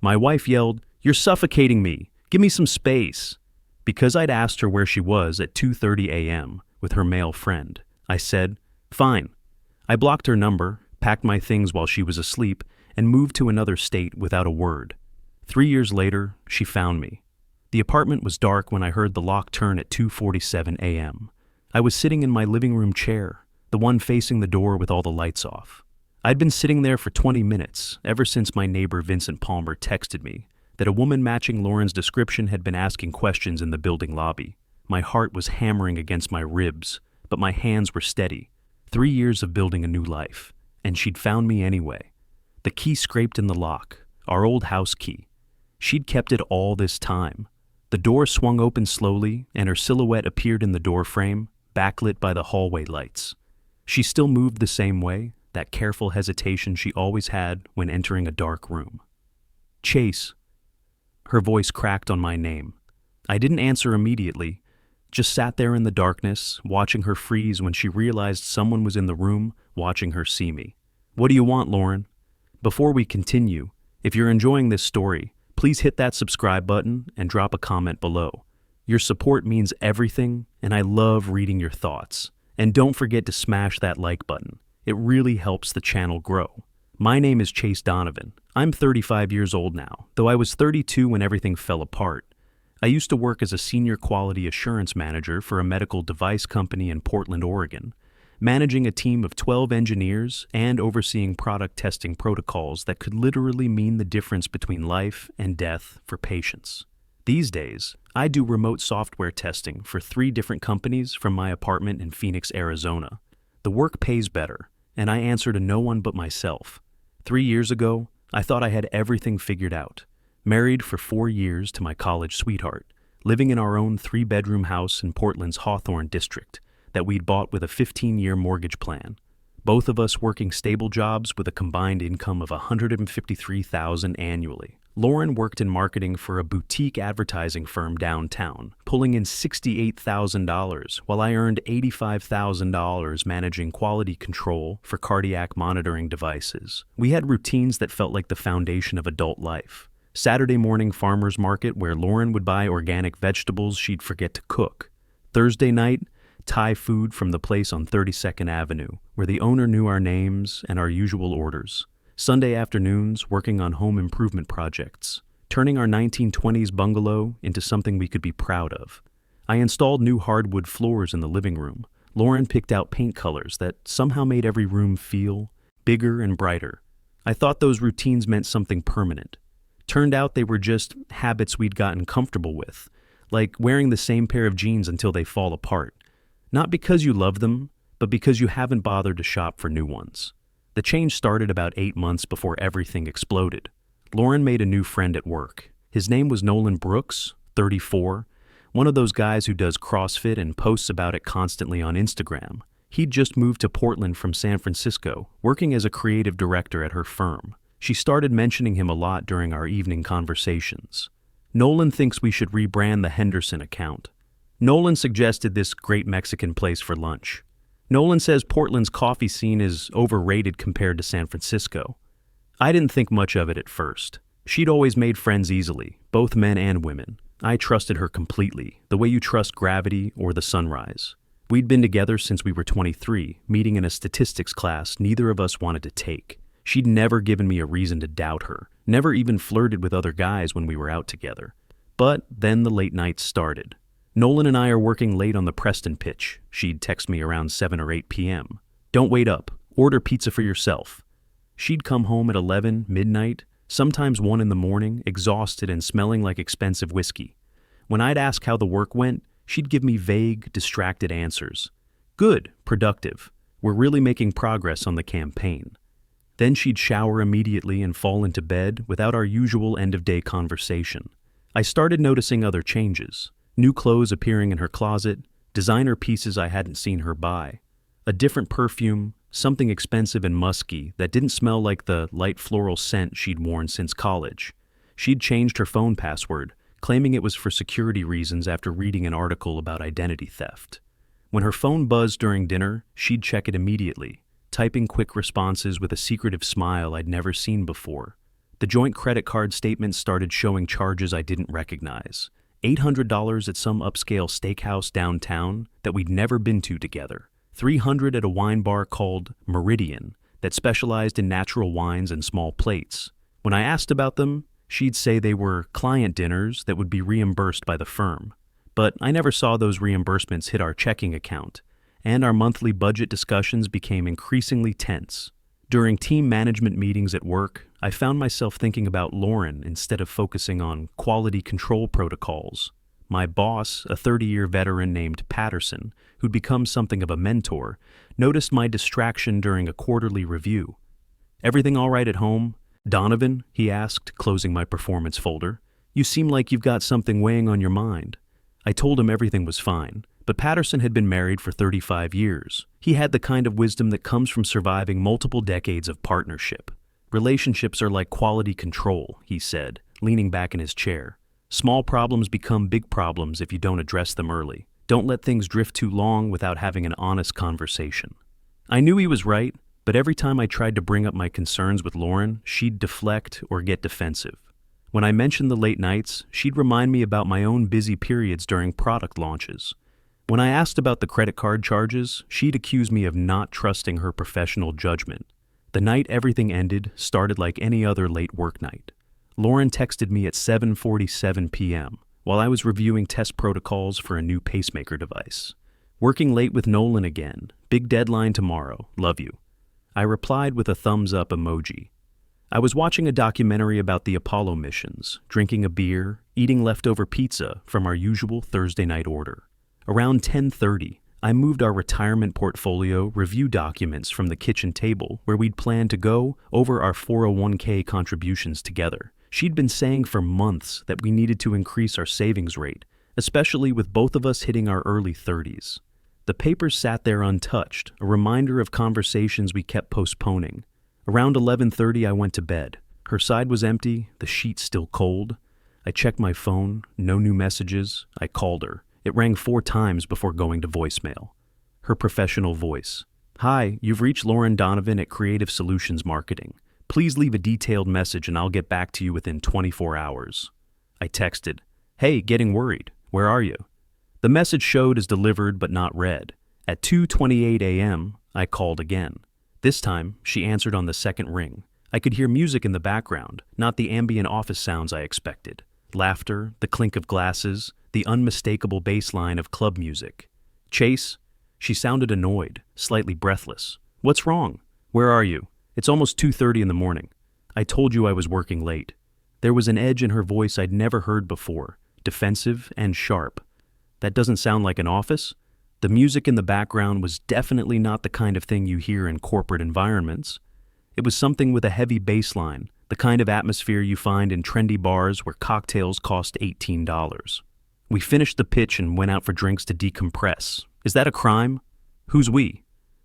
My wife yelled, "You're suffocating me! Give me some space!" Because I'd asked her where she was at 2:30 a.m. with her male friend, I said, "Fine." I blocked her number, packed my things while she was asleep, and moved to another state without a word. 3 years later, she found me. The apartment was dark when I heard the lock turn at 2:47 a.m. I was sitting in my living room chair, the one facing the door with all the lights off. I'd been sitting there for 20 minutes, ever since my neighbor Vincent Palmer texted me that a woman matching Lauren's description had been asking questions in the building lobby. My heart was hammering against my ribs, but my hands were steady. 3 years of building a new life, and she'd found me anyway. The key scraped in the lock, our old house key. She'd kept it all this time. The door swung open slowly, and her silhouette appeared in the door frame, backlit by the hallway lights. She still moved the same way, that careful hesitation she always had when entering a dark room. "Chase." Her voice cracked on my name. I didn't answer immediately, just sat there in the darkness, watching her freeze when she realized someone was in the room, watching her see me. "What do you want, Lauren?" Before we continue, if you're enjoying this story, please hit that subscribe button and drop a comment below. Your support means everything, and I love reading your thoughts. And don't forget to smash that like button. It really helps the channel grow. My name is Chase Donovan. I'm 35 years old now, though I was 32 when everything fell apart. I used to work as a senior quality assurance manager for a medical device company in Portland, Oregon, managing a team of 12 engineers and overseeing product testing protocols that could literally mean the difference between life and death for patients. These days, I do remote software testing for 3 different companies from my apartment in Phoenix, Arizona. The work pays better, and I answer to no one but myself. 3 years ago, I thought I had everything figured out. Married for 4 years to my college sweetheart, living in our own 3-bedroom house in Portland's Hawthorne district that we'd bought with a 15-year mortgage plan. Both of us working stable jobs with a combined income of $153,000 annually. Lauren worked in marketing for a boutique advertising firm downtown, pulling in $68,000, while I earned $85,000 managing quality control for cardiac monitoring devices. We had routines that felt like the foundation of adult life. Saturday morning farmers market where Lauren would buy organic vegetables she'd forget to cook. Thursday night, Thai food from the place on 32nd Avenue, where the owner knew our names and our usual orders. Sunday afternoons working on home improvement projects, turning our 1920s bungalow into something we could be proud of. I installed new hardwood floors in the living room. Lauren picked out paint colors that somehow made every room feel bigger and brighter. I thought those routines meant something permanent. Turned out they were just habits we'd gotten comfortable with, like wearing the same pair of jeans until they fall apart. Not because you love them, but because you haven't bothered to shop for new ones. The change started about 8 months before everything exploded. Lauren made a new friend at work. His name was Nolan Brooks, 34, one of those guys who does CrossFit and posts about it constantly on Instagram. He'd just moved to Portland from San Francisco, working as a creative director at her firm. She started mentioning him a lot during our evening conversations. Nolan thinks we should rebrand the Henderson account. Nolan suggested this great Mexican place for lunch. Nolan says Portland's coffee scene is overrated compared to San Francisco. I didn't think much of it at first. She'd always made friends easily, both men and women. I trusted her completely, the way you trust gravity or the sunrise. We'd been together since we were 23, meeting in a statistics class neither of us wanted to take. She'd never given me a reason to doubt her, never even flirted with other guys when we were out together. But then the late nights started. Nolan and I are working late on the Preston pitch. She'd text me around 7 or 8 p.m. "Don't wait up. Order pizza for yourself." She'd come home at 11, midnight, sometimes 1 in the morning, exhausted and smelling like expensive whiskey. When I'd ask how the work went, she'd give me vague, distracted answers. "Good, productive. We're really making progress on the campaign." Then she'd shower immediately and fall into bed without our usual end-of-day conversation. I started noticing other changes. New clothes appearing in her closet, designer pieces I hadn't seen her buy, a different perfume, something expensive and musky that didn't smell like the light floral scent she'd worn since college. She'd changed her phone password, claiming it was for security reasons after reading an article about identity theft. When her phone buzzed during dinner, she'd check it immediately, typing quick responses with a secretive smile I'd never seen before. The joint credit card statements started showing charges I didn't recognize. $800 at some upscale steakhouse downtown that we'd never been to together. $300 at a wine bar called Meridian that specialized in natural wines and small plates. When I asked about them, she'd say they were client dinners that would be reimbursed by the firm. But I never saw those reimbursements hit our checking account, and our monthly budget discussions became increasingly tense. During team management meetings at work, I found myself thinking about Lauren instead of focusing on quality control protocols. My boss, a 30-year veteran named Patterson, who'd become something of a mentor, noticed my distraction during a quarterly review. "Everything all right at home?" "Donovan," he asked, closing my performance folder. "You seem like you've got something weighing on your mind." I told him everything was fine, but Patterson had been married for 35 years. He had the kind of wisdom that comes from surviving multiple decades of partnership. "Relationships are like quality control," he said, leaning back in his chair. "Small problems become big problems if you don't address them early. Don't let things drift too long without having an honest conversation." I knew he was right, but every time I tried to bring up my concerns with Lauren, she'd deflect or get defensive. When I mentioned the late nights, she'd remind me about my own busy periods during product launches. When I asked about the credit card charges, she'd accuse me of not trusting her professional judgment. The night everything ended started like any other late work night. Lauren texted me at 7:47 p.m. while I was reviewing test protocols for a new pacemaker device. "Working late with Nolan again. Big deadline tomorrow. Love you." I replied with a thumbs up emoji. I was watching a documentary about the Apollo missions, drinking a beer, eating leftover pizza from our usual Thursday night order. Around 10:30, I moved our retirement portfolio review documents from the kitchen table where we'd planned to go over our 401k contributions together. She'd been saying for months that we needed to increase our savings rate, especially with both of us hitting our early 30s. The papers sat there untouched, a reminder of conversations we kept postponing. Around 11:30, I went to bed. Her side was empty, the sheets still cold. I checked my phone, no new messages. I called her. It rang 4 times before going to voicemail. Her professional voice. "Hi, you've reached Lauren Donovan at Creative Solutions Marketing. Please leave a detailed message and I'll get back to you within 24 hours. I texted, "Hey, getting worried. Where are you?" The message showed as delivered but not read. At 2:28 a.m., I called again. This time, she answered on the second ring. I could hear music in the background, not the ambient office sounds I expected. Laughter, the clink of glasses, the unmistakable bass line of club music. "Chase?" She sounded annoyed, slightly breathless. "What's wrong? Where are you? It's almost 2:30 in the morning. I told you I was working late." There was an edge in her voice I'd never heard before, defensive and sharp. "That doesn't sound like an office?" The music in the background was definitely not the kind of thing you hear in corporate environments. It was something with a heavy bass line, the kind of atmosphere you find in trendy bars where cocktails cost $18. We finished the pitch and went out for drinks to decompress. "Is that a crime?" "Who's we?"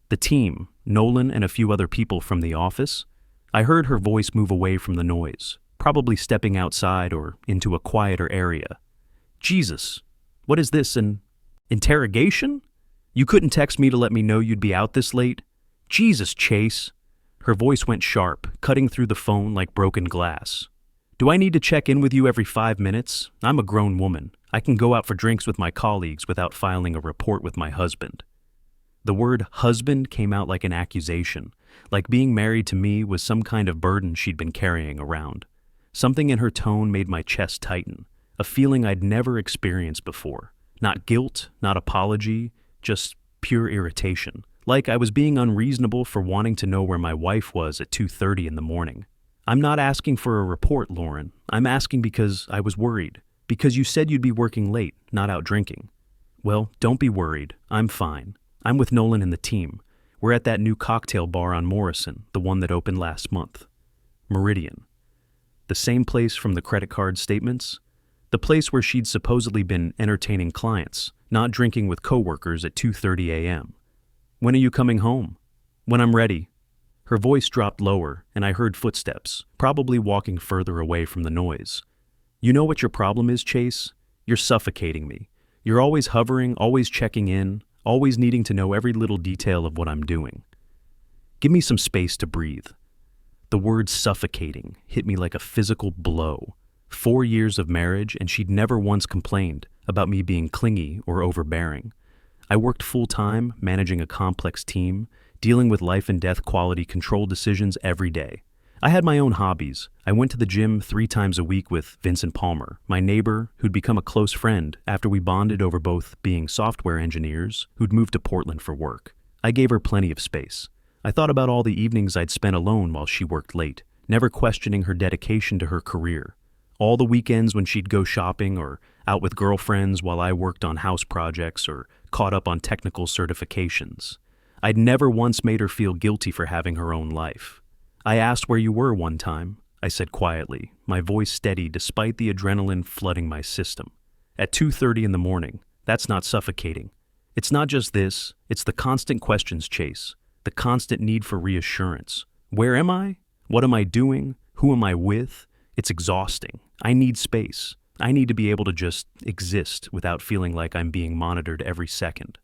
"The team, Nolan and a few other people from the office." I heard her voice move away from the noise, probably stepping outside or into a quieter area. "Jesus, what is this, an interrogation? You couldn't text me to let me know you'd be out this late? Jesus, Chase." Her voice went sharp, cutting through the phone like broken glass. "Do I need to check in with you every 5 minutes? I'm a grown woman. I can go out for drinks with my colleagues without filing a report with my husband." The word husband came out like an accusation, like being married to me was some kind of burden she'd been carrying around. Something in her tone made my chest tighten, a feeling I'd never experienced before. Not guilt, not apology, just pure irritation. Like I was being unreasonable for wanting to know where my wife was at 2:30 in the morning. "I'm not asking for a report, Lauren. I'm asking because I was worried. Because you said you'd be working late, not out drinking." "Well, don't be worried. I'm fine. I'm with Nolan and the team. We're at that new cocktail bar on Morrison, the one that opened last month." Meridian. The same place from the credit card statements? The place where she'd supposedly been entertaining clients, not drinking with coworkers at 2:30 a.m. "When are you coming home?" "When I'm ready." Her voice dropped lower, and I heard footsteps, probably walking further away from the noise. "You know what your problem is, Chase? You're suffocating me. You're always hovering, always checking in, always needing to know every little detail of what I'm doing. Give me some space to breathe." The word suffocating hit me like a physical blow. 4 years of marriage, and she'd never once complained about me being clingy or overbearing. I worked full-time, managing a complex team, dealing with life and death quality control decisions every day. I had my own hobbies. I went to the gym 3 times a week with Vincent Palmer, my neighbor who'd become a close friend after we bonded over both being software engineers who'd moved to Portland for work. I gave her plenty of space. I thought about all the evenings I'd spent alone while she worked late, never questioning her dedication to her career. All the weekends when she'd go shopping or out with girlfriends while I worked on house projects or caught up on technical certifications. I'd never once made her feel guilty for having her own life. I asked where you were one time, I said quietly, my voice steady despite the adrenaline flooding my system. At 2:30 in the morning, that's not suffocating. It's not just this, it's the constant questions chase, the constant need for reassurance. Where am I? What am I doing? Who am I with? It's exhausting. I need space. I need to be able to just exist without feeling like I'm being monitored every second.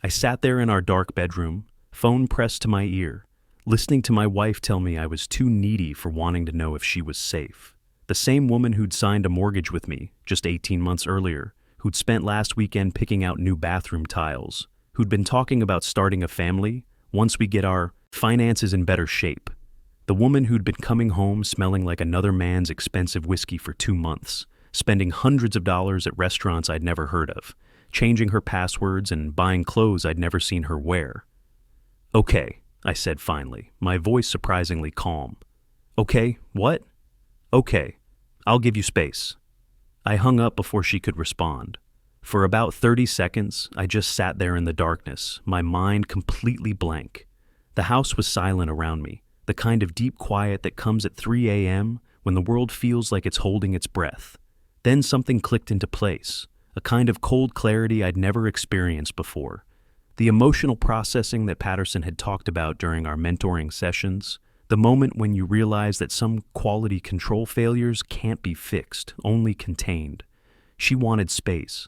I sat there in our dark bedroom, phone pressed to my ear, listening to my wife tell me I was too needy for wanting to know if she was safe. The same woman who'd signed a mortgage with me just 18 months earlier, who'd spent last weekend picking out new bathroom tiles, who'd been talking about starting a family once we get our finances in better shape. The woman who'd been coming home smelling like another man's expensive whiskey for 2 months, spending hundreds of dollars at restaurants I'd never heard of, changing her passwords and buying clothes I'd never seen her wear. Okay, I said finally, my voice surprisingly calm. Okay, what? Okay, I'll give you space. I hung up before she could respond. For about 30 seconds, I just sat there in the darkness, my mind completely blank. The house was silent around me, the kind of deep quiet that comes at 3 a.m. when the world feels like it's holding its breath. Then something clicked into place, a kind of cold clarity I'd never experienced before. The emotional processing that Patterson had talked about during our mentoring sessions, the moment when you realize that some quality control failures can't be fixed, only contained. She wanted space.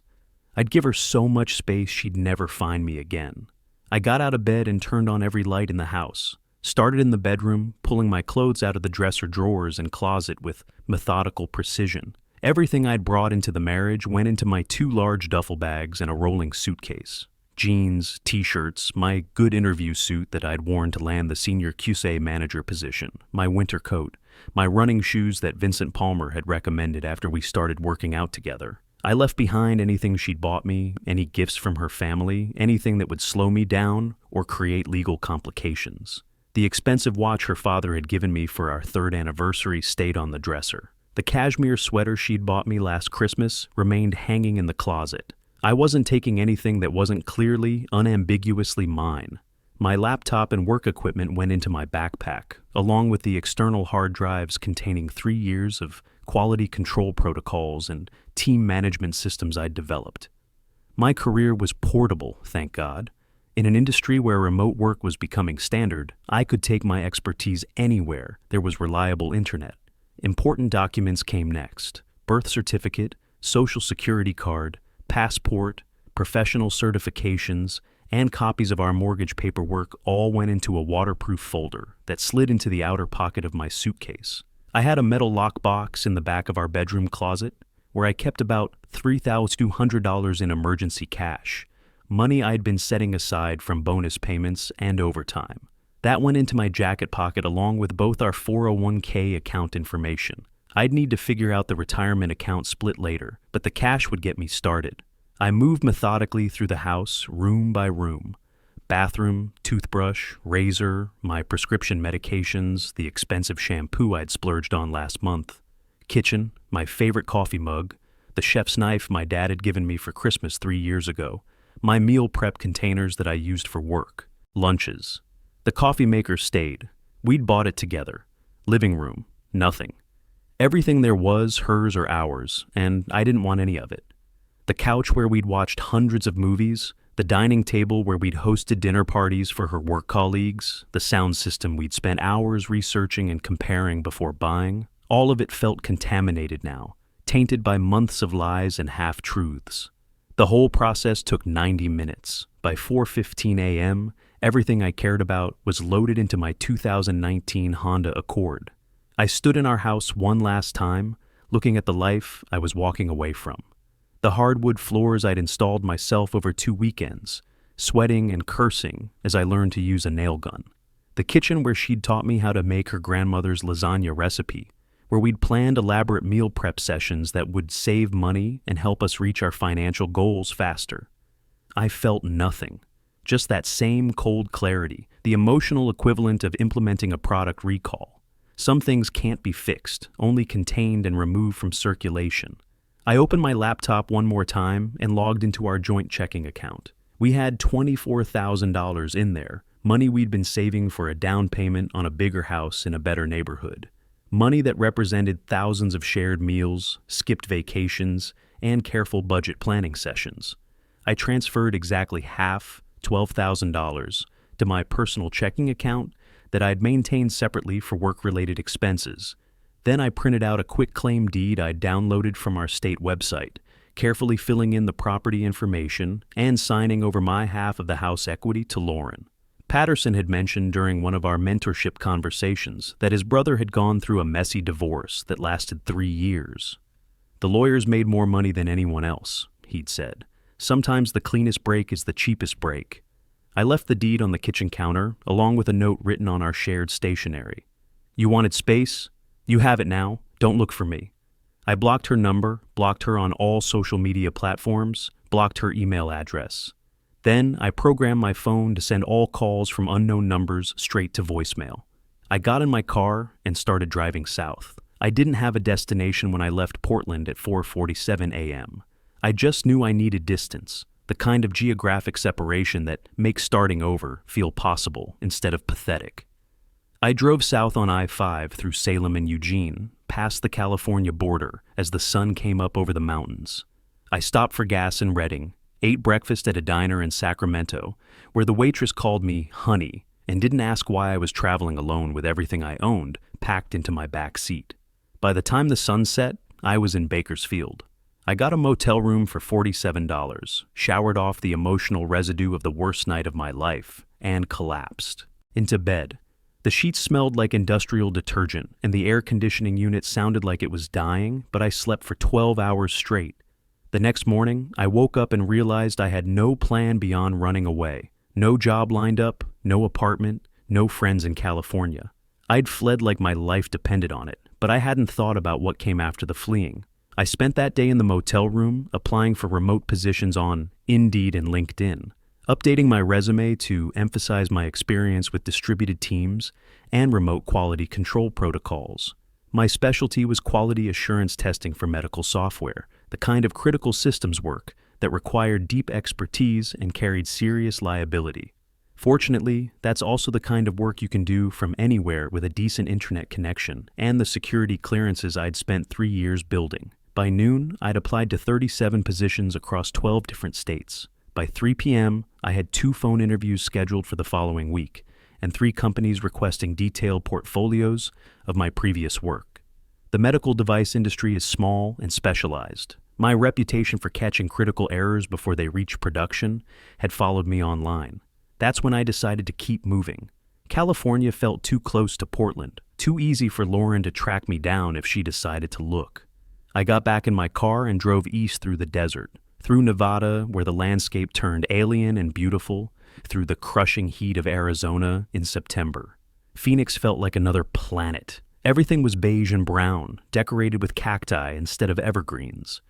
I'd give her so much space she'd never find me again. I got out of bed and turned on every light in the house, started in the bedroom, pulling my clothes out of the dresser drawers and closet with methodical precision. Everything I'd brought into the marriage went into my 2 large duffel bags and a rolling suitcase. Jeans, t-shirts, my good interview suit that I'd worn to land the senior QA manager position, my winter coat, my running shoes that Vincent Palmer had recommended after we started working out together. I left behind anything she'd bought me, any gifts from her family, anything that would slow me down or create legal complications. The expensive watch her father had given me for our 3rd anniversary stayed on the dresser. The cashmere sweater she'd bought me last Christmas remained hanging in the closet. I wasn't taking anything that wasn't clearly, unambiguously mine. My laptop and work equipment went into my backpack, along with the external hard drives containing 3 years of quality control protocols and team management systems I'd developed. My career was portable, thank God. In an industry where remote work was becoming standard, I could take my expertise anywhere there was reliable internet. Important documents came next: birth certificate, social security card, passport, professional certifications, and copies of our mortgage paperwork all went into a waterproof folder that slid into the outer pocket of my suitcase. I had a metal lockbox in the back of our bedroom closet where I kept about $3,200 in emergency cash, money I'd been setting aside from bonus payments and overtime. That went into my jacket pocket along with both our 401k account information. I'd need to figure out the retirement account split later, but the cash would get me started. I moved methodically through the house, room by room. Bathroom, toothbrush, razor, my prescription medications, the expensive shampoo I'd splurged on last month. Kitchen, my favorite coffee mug, the chef's knife my dad had given me for Christmas 3 years ago, my meal prep containers that I used for work, lunches. The coffee maker stayed. We'd bought it together. Living room, nothing. Everything there was hers or ours, and I didn't want any of it. The couch where we'd watched hundreds of movies, the dining table where we'd hosted dinner parties for her work colleagues, the sound system we'd spent hours researching and comparing before buying, all of it felt contaminated now, tainted by months of lies and half-truths. The whole process took 90 minutes. By 4:15 a.m., Everything I cared about was loaded into my 2019 Honda Accord. I stood in our house one last time, looking at the life I was walking away from. The hardwood floors I'd installed myself over 2 weekends, sweating and cursing as I learned to use a nail gun. The kitchen where she'd taught me how to make her grandmother's lasagna recipe, where we'd planned elaborate meal prep sessions that would save money and help us reach our financial goals faster. I felt nothing, just that same cold clarity, the emotional equivalent of implementing a product recall. Some things can't be fixed, only contained and removed from circulation. I opened my laptop one more time and logged into our joint checking account. We had $24,000 in there, money we'd been saving for a down payment on a bigger house in a better neighborhood. Money that represented thousands of shared meals, skipped vacations, and careful budget planning sessions. I transferred exactly half, $12,000, to my personal checking account that I'd maintained separately for work-related expenses. Then I printed out a quitclaim deed I'd downloaded from our state website, carefully filling in the property information and signing over my half of the house equity to Lauren. Patterson had mentioned during one of our mentorship conversations that his brother had gone through a messy divorce that lasted 3 years. The lawyers made more money than anyone else, he'd said. Sometimes the cleanest break is the cheapest break. I left the deed on the kitchen counter, along with a note written on our shared stationery. You wanted space? You have it now. Don't look for me. I blocked her number, blocked her on all social media platforms, blocked her email address. Then I programmed my phone to send all calls from unknown numbers straight to voicemail. I got in my car and started driving south. I didn't have a destination when I left Portland at 4:47 a.m. I just knew I needed distance, the kind of geographic separation that makes starting over feel possible instead of pathetic. I drove south on I-5 through Salem and Eugene, past the California border as the sun came up over the mountains. I stopped for gas in Redding, ate breakfast at a diner in Sacramento, where the waitress called me honey and didn't ask why I was traveling alone with everything I owned packed into my back seat. By the time the sun set, I was in Bakersfield. I got a motel room for $47, showered off the emotional residue of the worst night of my life, and collapsed. Into bed. The sheets smelled like industrial detergent, and the air conditioning unit sounded like it was dying, but I slept for 12 hours straight. The next morning, I woke up and realized I had no plan beyond running away. No job lined up, no apartment, no friends in California. I'd fled like my life depended on it, but I hadn't thought about what came after the fleeing. I spent that day in the motel room, applying for remote positions on Indeed and LinkedIn, updating my resume to emphasize my experience with distributed teams and remote quality control protocols. My specialty was quality assurance testing for medical software, the kind of critical systems work that required deep expertise and carried serious liability. Fortunately, that's also the kind of work you can do from anywhere with a decent internet connection and the security clearances I'd spent 3 years building. By noon, I'd applied to 37 positions across 12 different states. By 3 p.m., I had 2 phone interviews scheduled for the following week, and 3 companies requesting detailed portfolios of my previous work. The medical device industry is small and specialized. My reputation for catching critical errors before they reach production had followed me online. That's when I decided to keep moving. California felt too close to Portland, too easy for Lauren to track me down if she decided to look. I got back in my car and drove east through the desert, through Nevada, where the landscape turned alien and beautiful, through the crushing heat of Arizona in September. Phoenix felt like another planet. Everything was beige and brown, decorated with cacti instead of evergreens.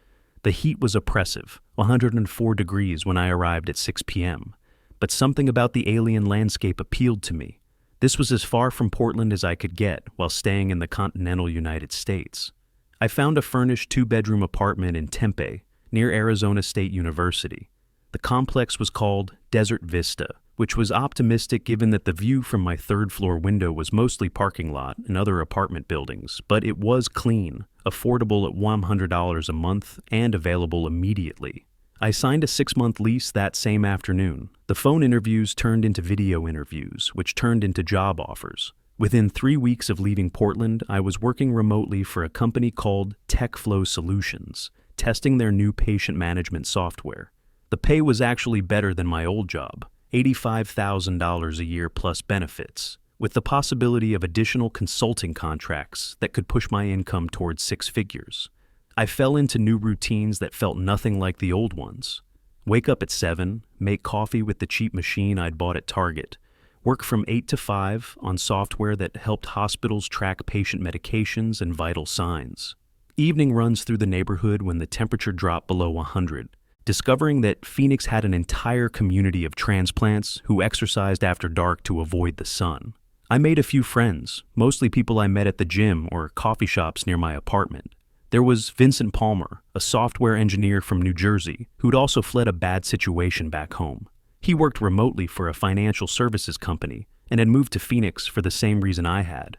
The heat was oppressive, 104 degrees when I arrived at 6 p.m., but something about the alien landscape appealed to me. This was as far from Portland as I could get while staying in the continental United States. I found a furnished 2-bedroom apartment in Tempe, near Arizona State University. The complex was called Desert Vista, which was optimistic given that the view from my 3rd-floor window was mostly parking lot and other apartment buildings, but it was clean, affordable at $100 a month, and available immediately. I signed a 6-month lease that same afternoon. The phone interviews turned into video interviews, which turned into job offers. Within 3 weeks of leaving Portland, I was working remotely for a company called TechFlow Solutions, testing their new patient management software. The pay was actually better than my old job. $85,000 a year plus benefits, with the possibility of additional consulting contracts that could push my income towards six figures. I fell into new routines that felt nothing like the old ones. Wake up at 7, make coffee with the cheap machine I'd bought at Target, work from 8 to 5 on software that helped hospitals track patient medications and vital signs. Evening runs through the neighborhood when the temperature dropped below 100, discovering that Phoenix had an entire community of transplants who exercised after dark to avoid the sun. I made a few friends, mostly people I met at the gym or coffee shops near my apartment. There was Vincent Palmer, a software engineer from New Jersey, who'd also fled a bad situation back home. He worked remotely for a financial services company and had moved to Phoenix for the same reason I had.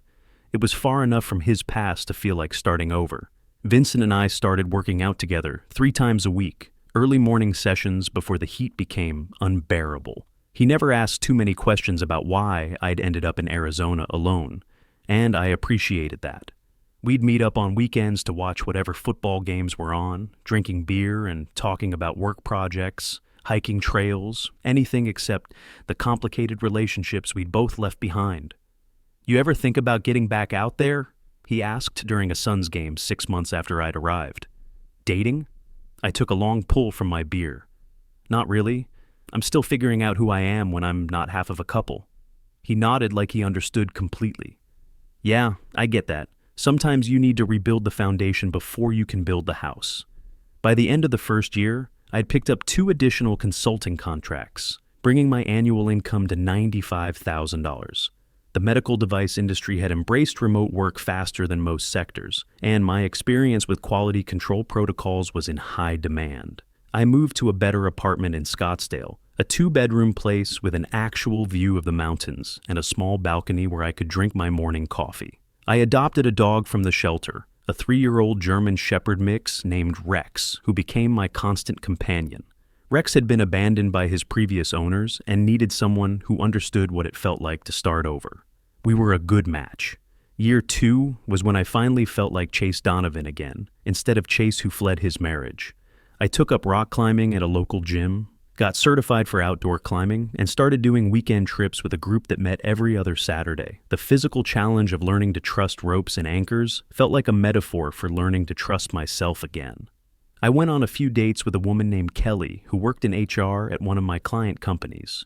It was far enough from his past to feel like starting over. Vincent and I started working out together 3 times a week, early morning sessions before the heat became unbearable. He never asked too many questions about why I'd ended up in Arizona alone, and I appreciated that. We'd meet up on weekends to watch whatever football games were on, drinking beer and talking about work projects, hiking trails, anything except the complicated relationships we'd both left behind. "You ever think about getting back out there?" he asked during a Suns game 6 months after I'd arrived. "Dating?" I took a long pull from my beer. "Not really. I'm still figuring out who I am when I'm not half of a couple." He nodded like he understood completely. "Yeah, I get that. Sometimes you need to rebuild the foundation before you can build the house." By the end of the first year, I'd picked up 2 additional consulting contracts, bringing my annual income to $95,000. The medical device industry had embraced remote work faster than most sectors, and my experience with quality control protocols was in high demand. I moved to a better apartment in Scottsdale, a 2-bedroom place with an actual view of the mountains and a small balcony where I could drink my morning coffee. I adopted a dog from the shelter, a 3-year-old German Shepherd mix named Rex, who became my constant companion. Rex had been abandoned by his previous owners and needed someone who understood what it felt like to start over. We were a good match. Year 2 was when I finally felt like Chase Donovan again, instead of Chase who fled his marriage. I took up rock climbing at a local gym, got certified for outdoor climbing, and started doing weekend trips with a group that met every other Saturday. The physical challenge of learning to trust ropes and anchors felt like a metaphor for learning to trust myself again. I went on a few dates with a woman named Kelly who worked in HR at one of my client companies.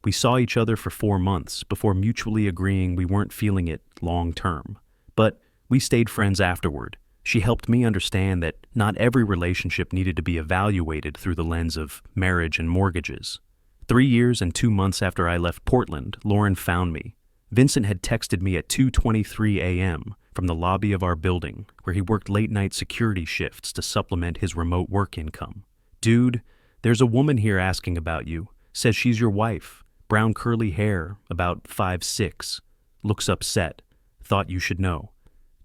We saw each other for 4 months before mutually agreeing we weren't feeling it long term. But we stayed friends afterward. She helped me understand that not every relationship needed to be evaluated through the lens of marriage and mortgages. 3 years and 2 months after I left Portland, Lauren found me. Vincent had texted me at 2:23 a.m. from the lobby of our building, where he worked late-night security shifts to supplement his remote work income. "Dude, there's a woman here asking about you. Says she's your wife. Brown curly hair, about 5'6". Looks upset. Thought you should know."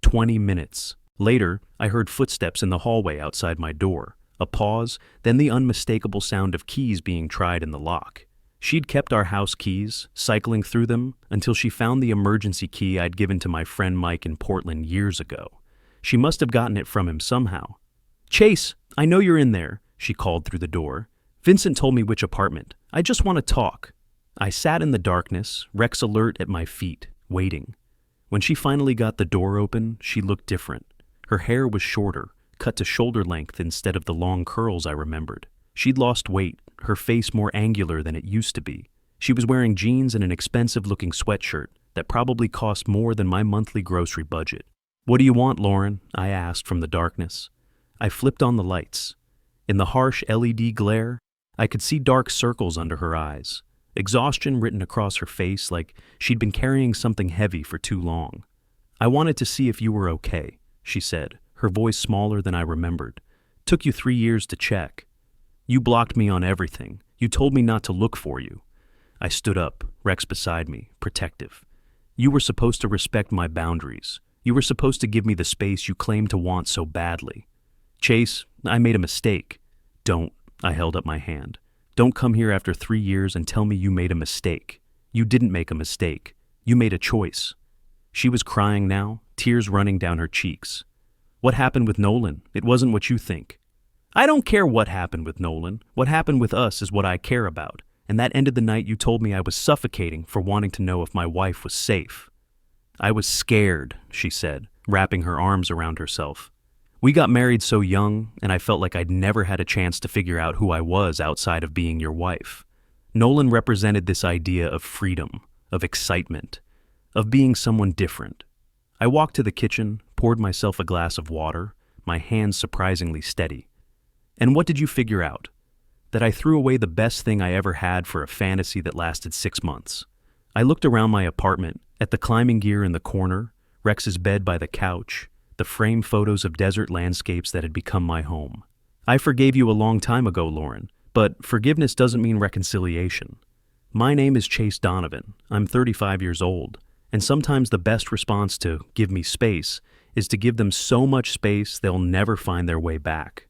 20 minutes. Later, I heard footsteps in the hallway outside my door. A pause, then the unmistakable sound of keys being tried in the lock. She'd kept our house keys, cycling through them, until she found the emergency key I'd given to my friend Mike in Portland years ago. She must have gotten it from him somehow. "Chase, I know you're in there," she called through the door. "Vincent told me which apartment. I just want to talk." I sat in the darkness, Rex alert at my feet, waiting. When she finally got the door open, she looked different. Her hair was shorter, cut to shoulder length instead of the long curls I remembered. She'd lost weight, her face more angular than it used to be. She was wearing jeans and an expensive-looking sweatshirt that probably cost more than my monthly grocery budget. "What do you want, Lauren?" I asked from the darkness. I flipped on the lights. In the harsh LED glare, I could see dark circles under her eyes, exhaustion written across her face like she'd been carrying something heavy for too long. "I wanted to see if you were okay," she said, her voice smaller than I remembered. "Took you 3 years to check. You blocked me on everything. You told me not to look for you." I stood up, Rex beside me, protective. "You were supposed to respect my boundaries. You were supposed to give me the space you claimed to want so badly." "Chase, I made a mistake." "Don't," I held up my hand. "Don't come here after 3 years and tell me you made a mistake. You didn't make a mistake. You made a choice." She was crying now, tears running down her cheeks. "What happened with Nolan? It wasn't what you think." "I don't care what happened with Nolan. What happened with us is what I care about, and that ended the night you told me I was suffocating for wanting to know if my wife was safe. I was scared, she said, wrapping her arms around herself. We got married so young, and I felt like I'd never had a chance to figure out who I was outside of being your wife. Nolan represented this idea of freedom, of excitement, of being someone different. I walked to the kitchen, poured myself a glass of water, my hands surprisingly steady. And what did you figure out? That I threw away the best thing I ever had for a fantasy that lasted 6 months. I looked around my apartment, at the climbing gear in the corner, Rex's bed by the couch, the framed photos of desert landscapes that had become my home. I forgave you a long time ago, Lauren, but forgiveness doesn't mean reconciliation. My name is Chase Donovan. I'm 35 years old, and sometimes the best response to give me space is to give them so much space they'll never find their way back.